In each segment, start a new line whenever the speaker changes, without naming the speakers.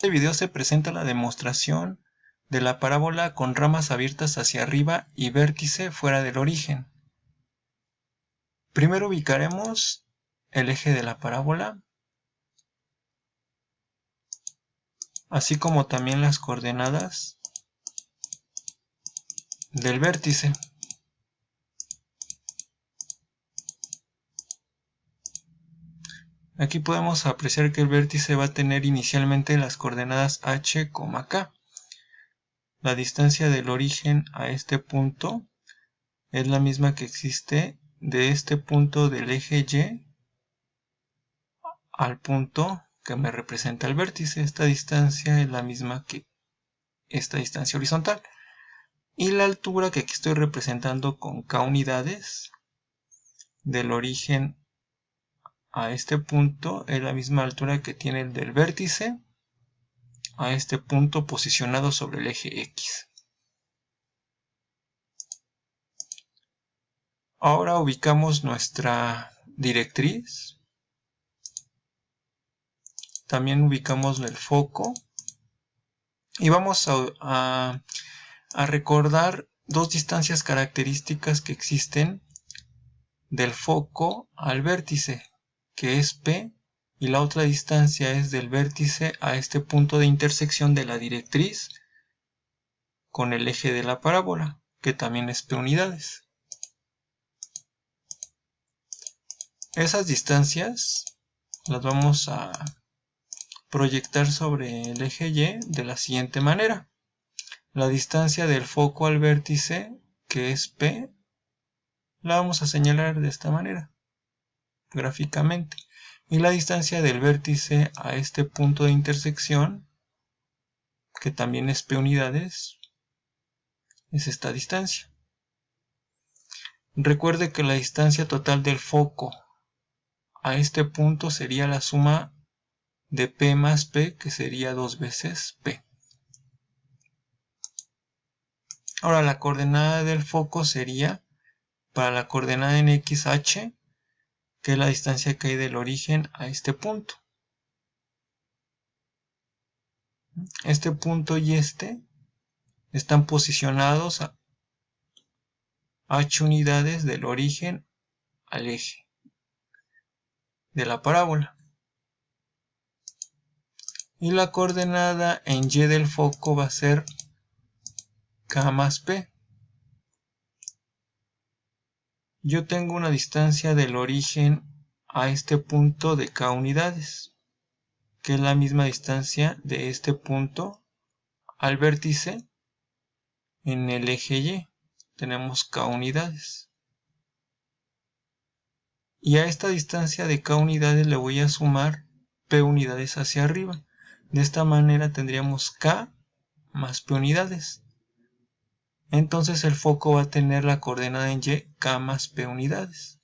este video se presenta la demostración de la parábola con ramas abiertas hacia arriba y vértice fuera del origen. Primero ubicaremos el eje de la parábola, así como también las coordenadas del vértice. Aquí podemos apreciar que el vértice va a tener inicialmente las coordenadas h, k. La distancia del origen a este punto es la misma que existe de este punto del eje y al punto que me representa el vértice. Esta distancia es la misma que esta distancia horizontal. Y la altura que aquí estoy representando con k unidades del origen a este punto es la misma altura que tiene el del vértice a este punto posicionado sobre el eje X. Ahora ubicamos nuestra directriz. También ubicamos el foco. Y vamos a recordar dos distancias características que existen del foco al vértice, que es P, y la otra distancia es del vértice a este punto de intersección de la directriz con el eje de la parábola, que también es P unidades. Esas distancias las vamos a proyectar sobre el eje Y de la siguiente manera. La distancia del foco al vértice, que es P, la vamos a señalar de esta manera, gráficamente. Y la distancia del vértice a este punto de intersección, que también es P unidades, es esta distancia. Recuerde que la distancia total del foco a este punto sería la suma de P más P, que sería 2 veces P. Ahora la coordenada del foco sería, para la coordenada en X, H, que es la distancia que hay del origen a este punto. Este punto y este están posicionados a H unidades del origen al eje de la parábola. Y la coordenada en Y del foco va a ser K más P. Yo tengo una distancia del origen a este punto de K unidades, que es la misma distancia de este punto al vértice en el eje Y. Tenemos K unidades. Y a esta distancia de K unidades le voy a sumar P unidades hacia arriba. De esta manera tendríamos K más P unidades. Entonces el foco va a tener la coordenada en Y, K más P unidades.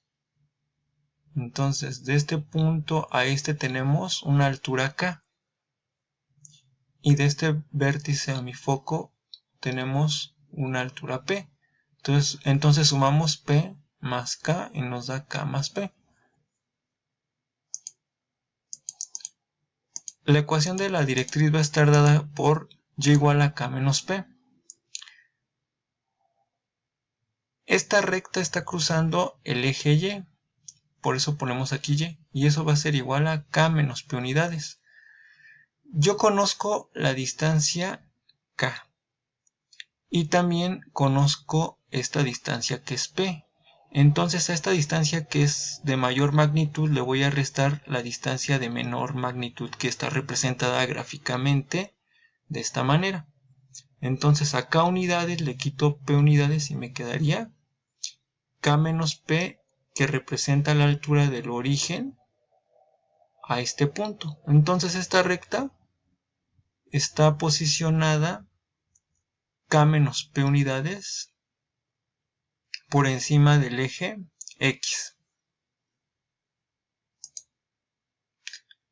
Entonces de este punto a este tenemos una altura K. Y de este vértice a mi foco tenemos una altura P. Entonces sumamos P más K y nos da K más P. La ecuación de la directriz va a estar dada por Y igual a K menos P. Esta recta está cruzando el eje Y, por eso ponemos aquí Y, y eso va a ser igual a K menos P unidades. Yo conozco la distancia K y también conozco esta distancia que es P. Entonces a esta distancia que es de mayor magnitud le voy a restar la distancia de menor magnitud, que está representada gráficamente de esta manera. Entonces a K unidades le quito P unidades y me quedaría K menos P, que representa la altura del origen a este punto. Entonces esta recta está posicionada K menos P unidades por encima del eje X.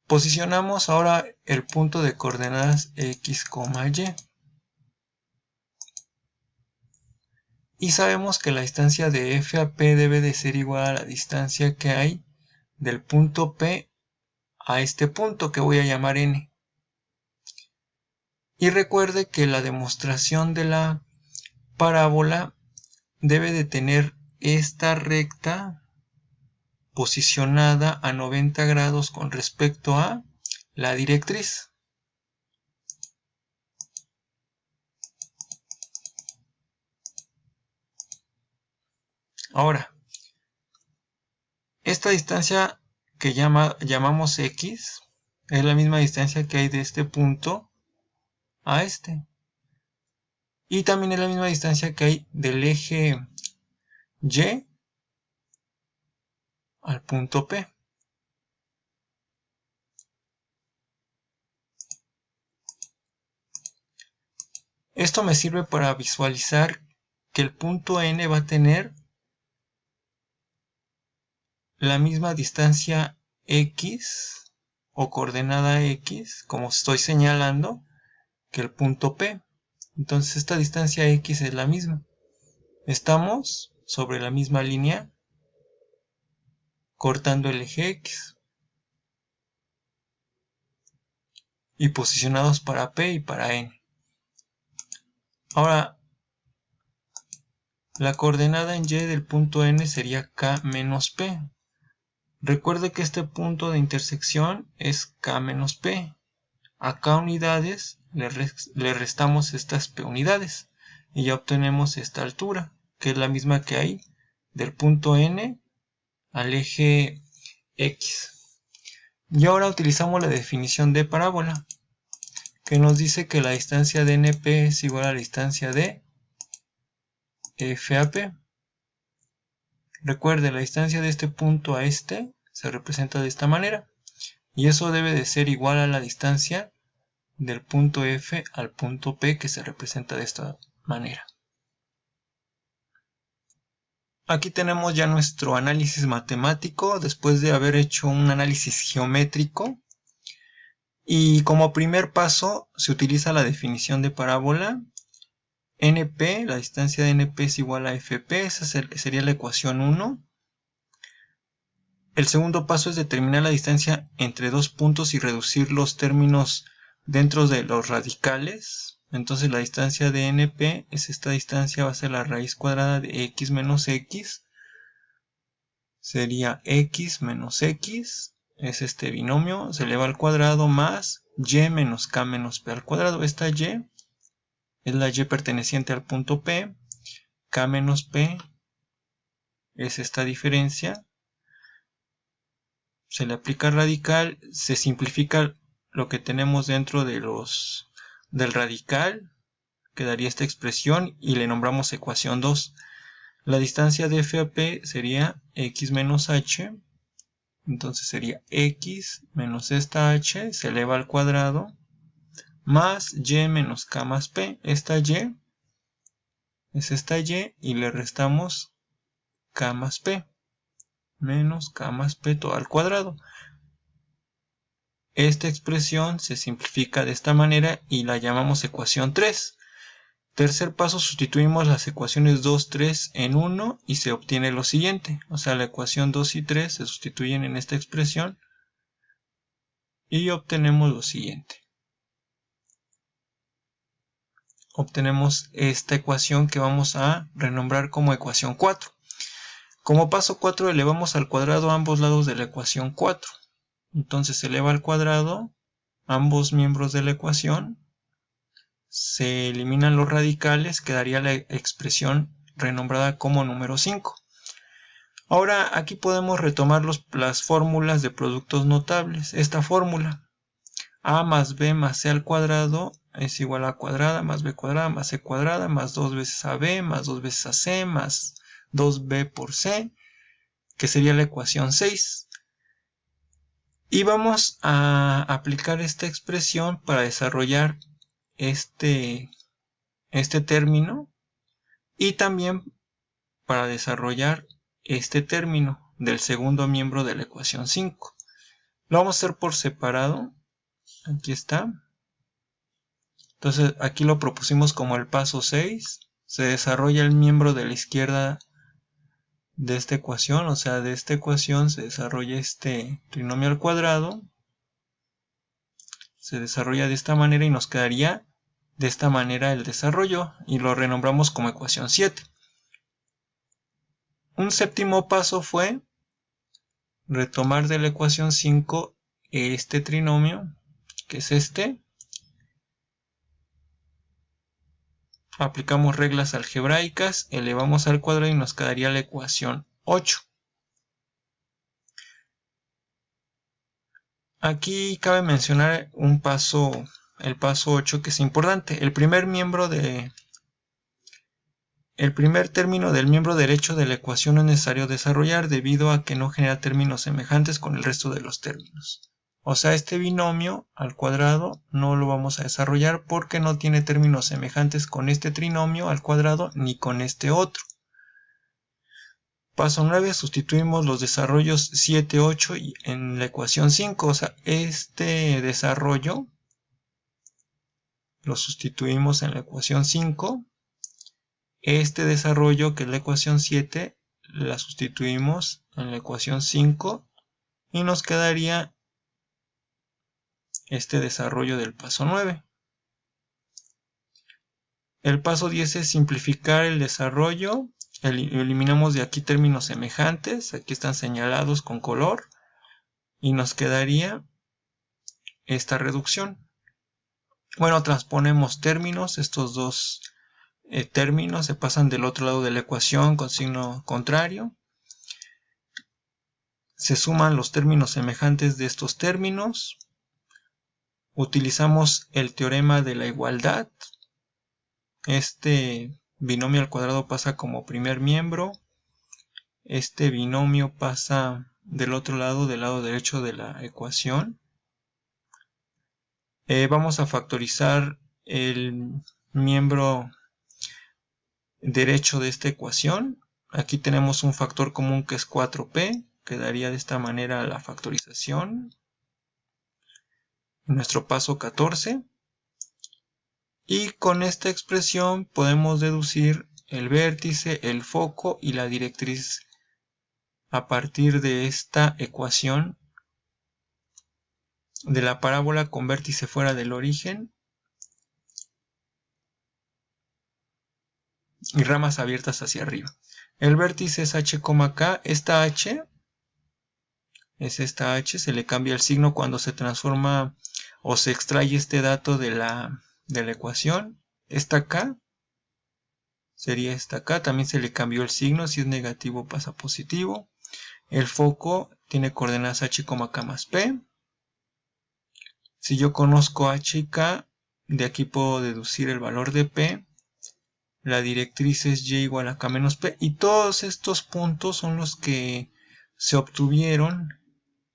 Posicionamos ahora el punto de coordenadas X, Y. Y sabemos que la distancia de F a P debe de ser igual a la distancia que hay del punto P a este punto que voy a llamar N. Y recuerde que la demostración de la parábola debe de tener esta recta posicionada a 90 grados con respecto a la directriz. Ahora, esta distancia que llamamos X es la misma distancia que hay de este punto a este. Y también es la misma distancia que hay del eje Y al punto P. Esto me sirve para visualizar que el punto N va a tener la misma distancia X o coordenada X, como estoy señalando, que el punto P. Entonces esta distancia X es la misma. Estamos sobre la misma línea cortando el eje X y posicionados para P y para N. Ahora, la coordenada en Y del punto N sería K menos P. Recuerde que este punto de intersección es K menos P. A K unidades le restamos estas P unidades y ya obtenemos esta altura, que es la misma que hay del punto N al eje X. Y ahora utilizamos la definición de parábola, que nos dice que la distancia de NP es igual a la distancia de FAP. Recuerde, la distancia de este punto a este se representa de esta manera, y eso debe de ser igual a la distancia del punto F al punto P, que se representa de esta manera. Aquí tenemos ya nuestro análisis matemático después de haber hecho un análisis geométrico. Y como primer paso se utiliza la definición de parábola. NP, la distancia de NP es igual a FP, esa sería la ecuación 1. El segundo paso es determinar la distancia entre dos puntos y reducir los términos dentro de los radicales. Entonces la distancia de NP es esta distancia, va a ser la raíz cuadrada de X menos X. Sería X menos X, es este binomio, se eleva al cuadrado más Y menos K menos P al cuadrado. Esta Y es la Y perteneciente al punto P, K menos P es esta diferencia. Se le aplica radical, se simplifica lo que tenemos dentro de del radical, quedaría esta expresión y le nombramos ecuación 2. La distancia de F a P sería X menos H, entonces sería X menos esta H, se eleva al cuadrado, más Y menos K más P. Esta Y es esta Y y le restamos K más P, menos K más P todo al cuadrado. Esta expresión se simplifica de esta manera y la llamamos ecuación 3. Tercer paso, sustituimos las ecuaciones 2, 3 en 1 y se obtiene lo siguiente. O sea, la ecuación 2 y 3 se sustituyen en esta expresión y obtenemos lo siguiente. Obtenemos esta ecuación que vamos a renombrar como ecuación 4. Como paso 4 elevamos al cuadrado ambos lados de la ecuación 4. Entonces se eleva al cuadrado ambos miembros de la ecuación, se eliminan los radicales, quedaría la expresión renombrada como número 5. Ahora aquí podemos retomar las fórmulas de productos notables. Esta fórmula, a más b más c al cuadrado es igual a cuadrada más b cuadrada más c cuadrada más 2 veces ab más 2 veces ac más 2b por c, que sería la ecuación 6. Y vamos a aplicar esta expresión para desarrollar este término y también para desarrollar este término del segundo miembro de la ecuación 5. Lo vamos a hacer por separado. Aquí está. Entonces aquí lo propusimos como el paso 6. Se desarrolla el miembro de la izquierda de esta ecuación, o sea, de esta ecuación se desarrolla este trinomio al cuadrado. Se desarrolla de esta manera y nos quedaría de esta manera el desarrollo y lo renombramos como ecuación 7. Un séptimo paso fue retomar de la ecuación 5 este trinomio, que es este. Aplicamos reglas algebraicas, elevamos al cuadrado y nos quedaría la ecuación 8. Aquí cabe mencionar el paso 8, que es importante. El primer término del miembro derecho de la ecuación no es necesario desarrollar debido a que no genera términos semejantes con el resto de los términos. O sea, este binomio al cuadrado no lo vamos a desarrollar porque no tiene términos semejantes con este trinomio al cuadrado ni con este otro. Paso 9, sustituimos los desarrollos 7, 8 en la ecuación 5. O sea, este desarrollo lo sustituimos en la ecuación 5. Este desarrollo, que es la ecuación 7, la sustituimos en la ecuación 5 y nos quedaría este desarrollo del paso 9. El paso 10 es simplificar el desarrollo. Eliminamos de aquí términos semejantes. Aquí están señalados con color. Y nos quedaría esta reducción. Bueno, transponemos términos. Estos dos términos se pasan del otro lado de la ecuación con signo contrario. Se suman los términos semejantes de estos términos. Utilizamos el teorema de la igualdad. Este binomio al cuadrado pasa como primer miembro. Este binomio pasa del otro lado, del lado derecho de la ecuación. Vamos a factorizar el miembro derecho de esta ecuación. Aquí tenemos un factor común que es 4p. Quedaría de esta manera la factorización. Nuestro paso 14. Y con esta expresión podemos deducir el vértice, el foco y la directriz a partir de esta ecuación de la parábola con vértice fuera del origen y ramas abiertas hacia arriba. El vértice es h, k. Esta h es esta h, se le cambia el signo cuando se transforma o se extrae este dato de la ecuación. Esta k sería esta k, también se le cambió el signo, si es negativo pasa a positivo. El foco tiene coordenadas h, k más p. Si yo conozco h y k, de aquí puedo deducir el valor de p. La directriz es y igual a k menos p. Y todos estos puntos son los que se obtuvieron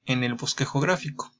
en el bosquejo gráfico.